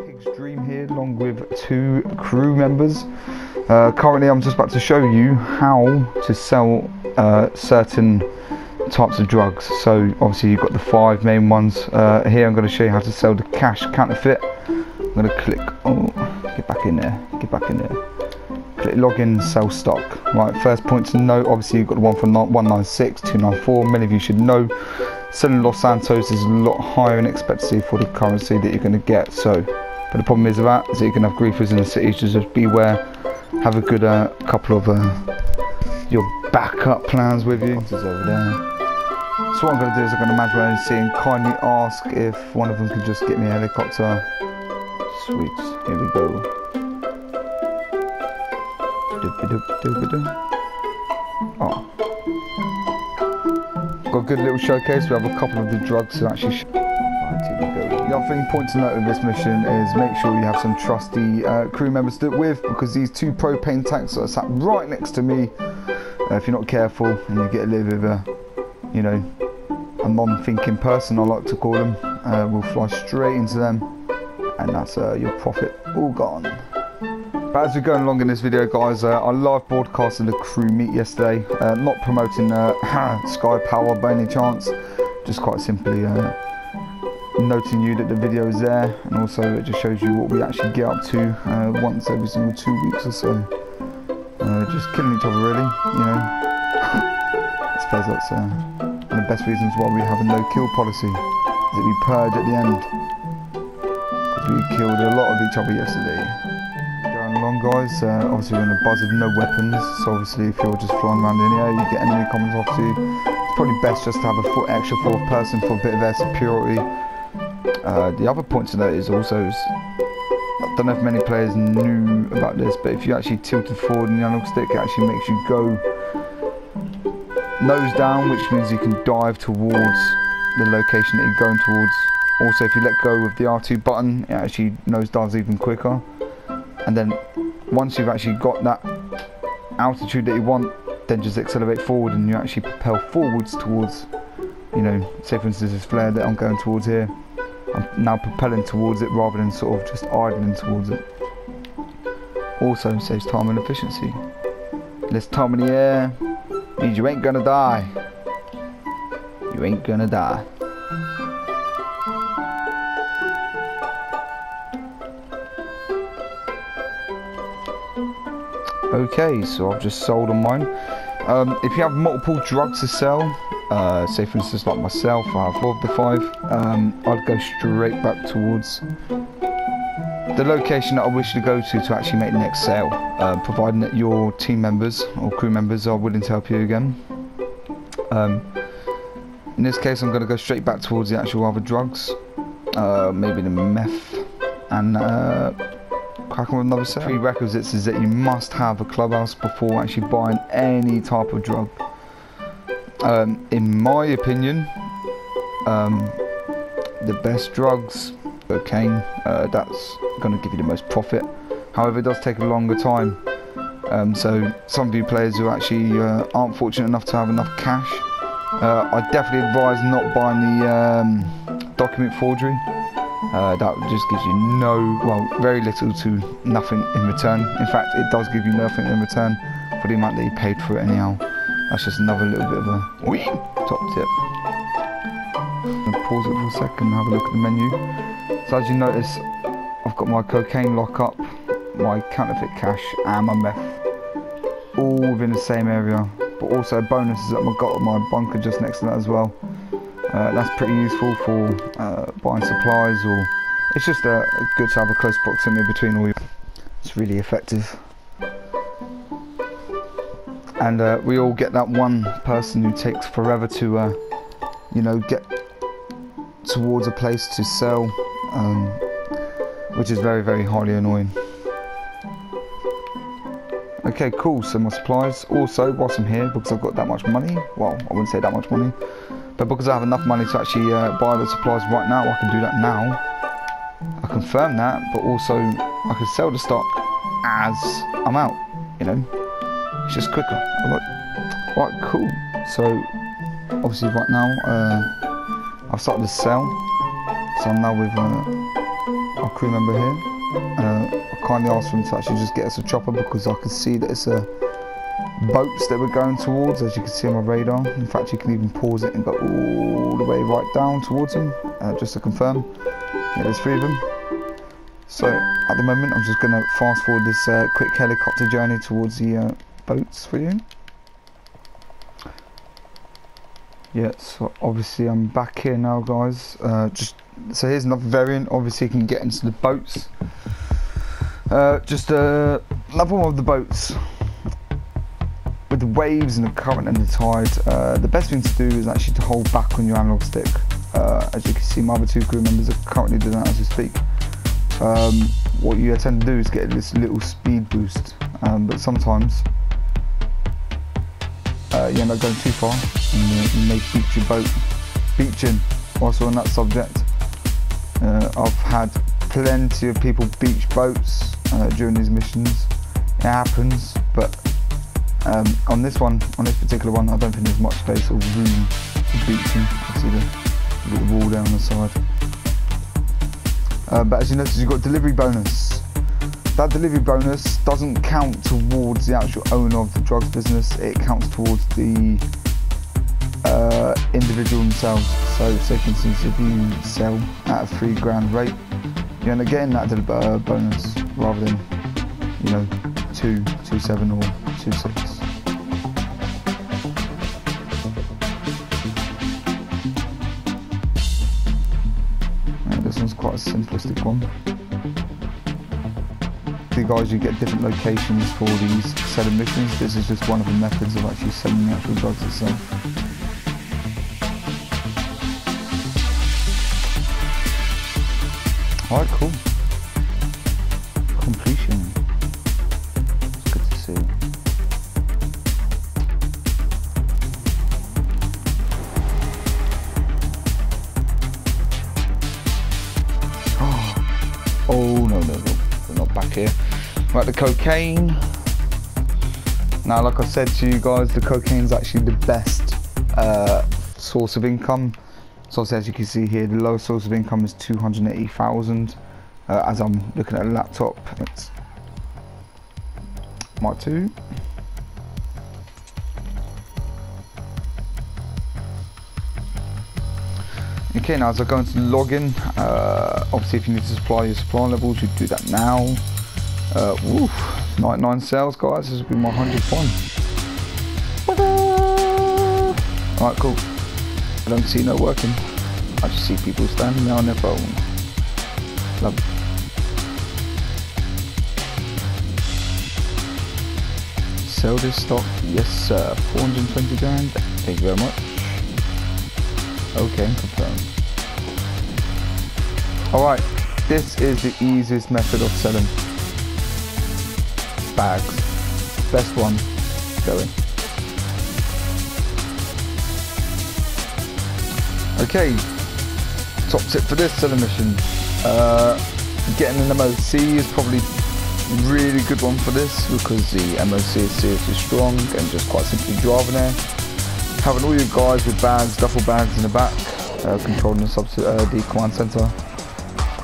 Pig's Dream here, along with 2 crew members. Currently I'm just about to show you how to sell certain types of drugs. So obviously you've got the 5 main ones. Here I'm going to show you how to sell the cash counterfeit. I'm going to click, get back in there, click login, sell stock. Right, first point to note, obviously you've got the one for 196, 294, many of you should know. Selling Los Santos is a lot higher in expectancy for the currency that you're going to get. So, but the problem is that you can have griefers in the city, so just beware. Have a good couple of your backup plans with you. Over there. So what I'm going to do is I'm going to manage my own scene. Kindly ask if one of them can just get me a helicopter. Sweet, here we go. Oh. Got a good little showcase. We have a couple of the drugs to actually show. Right, here we go. The other thing, point to note of this mission is make sure you have some trusty crew members to do it with, because these 2 propane tanks are sat right next to me. If you're not careful and you get a little bit of a, you know, a non-thinking person, I like to call them, will fly straight into them, and that's your profit all gone. But as we're going along in this video, guys, I live broadcasted the crew meet yesterday. Not promoting Sky Power by any chance, just quite simply noting you that the video is there, and also it just shows you what we actually get up to once every single 2 weeks or so. Just killing each other, really, you know. I suppose that's one of the best reasons why we have a no-kill policy, is that we purge at the end, because we killed a lot of each other yesterday. Going along, guys, obviously we're in a buzz of no weapons, so obviously if you're just flying around in the air, you get enemy coming off to you. It's probably best just to have a extra 4th person for a bit of air security. The other point to note is also, I don't know if many players knew about this, but if you actually tilted forward in the analog stick, it actually makes you go nose down, which means you can dive towards the location that you're going towards. Also, if you let go of the R2 button, it actually nose dives even quicker. And then once you've actually got that altitude that you want, then just accelerate forward and you actually propel forwards towards, you know, say for instance this flare that I'm going towards here. I'm now propelling towards it rather than sort of just idling towards it. Also saves time and efficiency. Less time in the air means you ain't gonna die. You ain't gonna die. Okay, so I've just sold on mine. If you have multiple drugs to sell, say for instance like myself, I have 4 of the 5, I'd go straight back towards the location that I wish to go to actually make the next sale, providing that your team members or crew members are willing to help you again. In this case I'm going to go straight back towards the actual other drugs, maybe the meth, and crack on with another sale. Prerequisites is that you must have a clubhouse before actually buying any type of drug. In my opinion, the best drugs, cocaine, that's going to give you the most profit. However, it does take a longer time. So some of you players who actually aren't fortunate enough to have enough cash, I definitely advise not buying the document forgery. That just gives you very little to nothing in return. In fact, it does give you nothing in return for the amount that you paid for it anyhow. That's just another little bit of a top tip. I'm going to pause it for a second and have a look at the menu. So as you notice, I've got my cocaine lockup, my counterfeit cash and my meth all within the same area. But also bonuses that I've got my bunker just next to that as well. That's pretty useful for buying supplies, or it's just good to have a close proximity between all you. It's really effective. And we all get that one person who takes forever to, you know, get towards a place to sell, which is very, very highly annoying. Okay, cool, so my supplies. Also, whilst I'm here, because I've got that much money, well, I wouldn't say that much money, but because I have enough money to actually buy the supplies right now, I can do that now. I confirm that, but also I can sell the stock as I'm out, you know. It's just quicker. Right, cool. So obviously right now I've started to sell, so I'm now with our crew member here. I kindly asked him to actually just get us a chopper because I can see that it's a boats that we're going towards, as you can see on my radar. In fact, you can even pause it and go all the way right down towards them, just to confirm. Yeah, there's 3 of them. So at the moment, I'm just going to fast forward this quick helicopter journey towards the boats for you. Yeah, so obviously I'm back here now, guys. So here's another variant. Obviously you can get into the boats. Another one of the boats with the waves and the current and the tide. The best thing to do is actually to hold back on your analog stick. As you can see, my other 2 crew members are currently doing that as we speak. What you tend to do is get this little speed boost, but sometimes you end up going too far and you may beach your boat. Beaching, also on that subject, I've had plenty of people beach boats during these missions. It happens, but on this particular one, I don't think there's much space or room for beaching. You see the little wall down the side. But as you notice, you've got delivery bonus. That delivery bonus doesn't count towards the actual owner of the drugs business. It counts towards the individual themselves. So say for instance, if you sell at a $3,000 rate, you end up getting that bonus rather than, you know, 227 or 26. This one's quite a simplistic one. You guys, you get different locations for these selling missions. This is just one of the methods of actually selling the actual drugs itself. Alright, cool. Completion. It's good to see. Oh no, we're not back here. Right, the cocaine. Now, like I said to you guys, the cocaine is actually the best source of income. So as you can see here, the lowest source of income is 280,000. As I'm looking at a laptop, it's Mark 2. Okay, now as I go into login, obviously if you need to supply your supply levels, you do that now. 99 sales, guys. This will be my 100th one. Alright, cool. I don't see no working. I just see people standing there on their phone. Love it. Sell this stock? Yes, sir. 420 grand. Thank you very much. Okay, confirmed. Alright, this is the easiest method of selling bags. Best one going. Okay, top tip for this selling mission. Getting an MOC is probably a really good one for this because the MOC is seriously strong and just quite simply driving there. Having all your guys with bags, duffel bags in the back, controlling the command center.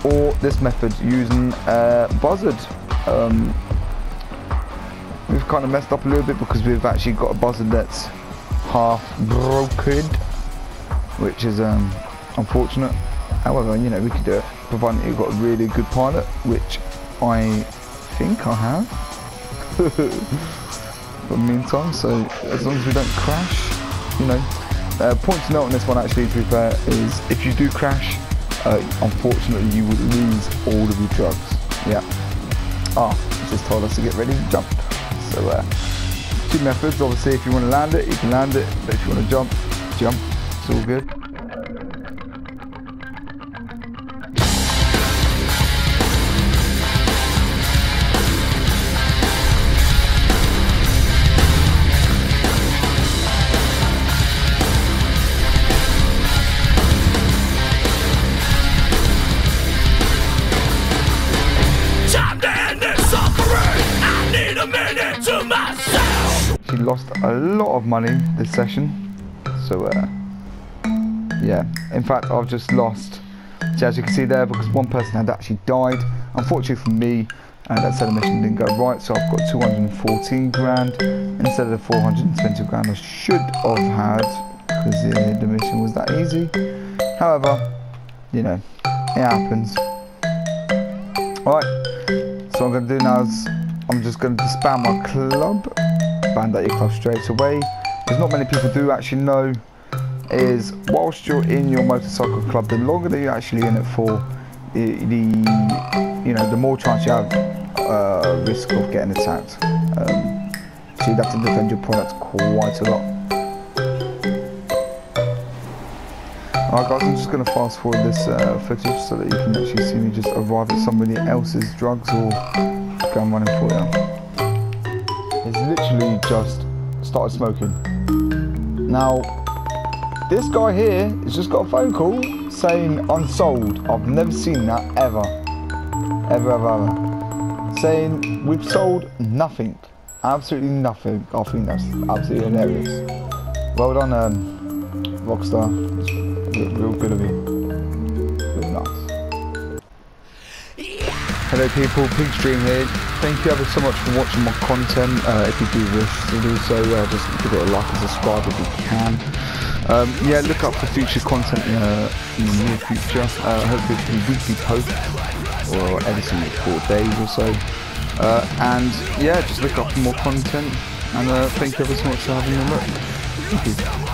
Or this method using buzzard. We've kind of messed up a little bit because we've actually got a buzzard that's half broken, which is unfortunate. However, you know, we can do it, provided you've got a really good pilot, which I think I have for the meantime. So as long as we don't crash, you know. Point to note on this one, actually, to be fair, is if you do crash, unfortunately you would lose all of your drugs. Yeah. It just told us to get ready to jump. So 2 methods. Obviously, if you want to land it, you can land it. But if you want to jump. It's all good. She lost a lot of money this session, so yeah, in fact I've just lost So as you can see there, because one person had actually died, unfortunately for me, that said the mission didn't go right, so I've got 214 grand instead of the 420 grand I should have had, because the mission was that easy. However, you know, it happens. Alright, so what I'm going to do now is I'm just going to disband my club, bandit your club straight away. There's not many people do actually know is whilst you're in your motorcycle club, the longer that you're actually in it for, the more chance you have risk of getting attacked. So you'd have to defend your product quite a lot. Alright guys, I'm just going to fast forward this footage so that you can actually see me just arrive at somebody else's drugs or go and running for you. He's literally just started smoking. Now, this guy here has just got a phone call saying unsold. I've never seen that ever. Ever. Saying we've sold nothing. Absolutely nothing. I think that's absolutely hilarious. Well done, Rockstar. Real good of you. Real nice. Hello people, Pigstream here. Thank you ever so much for watching my content. If you do wish to do so, just give it a like and subscribe if you can. Yeah, look up for future content in the near future. Hopefully it's going to be weekly posts or every single 4 days or so. And yeah, just look up for more content. And thank you ever so much for having a look. Thank you.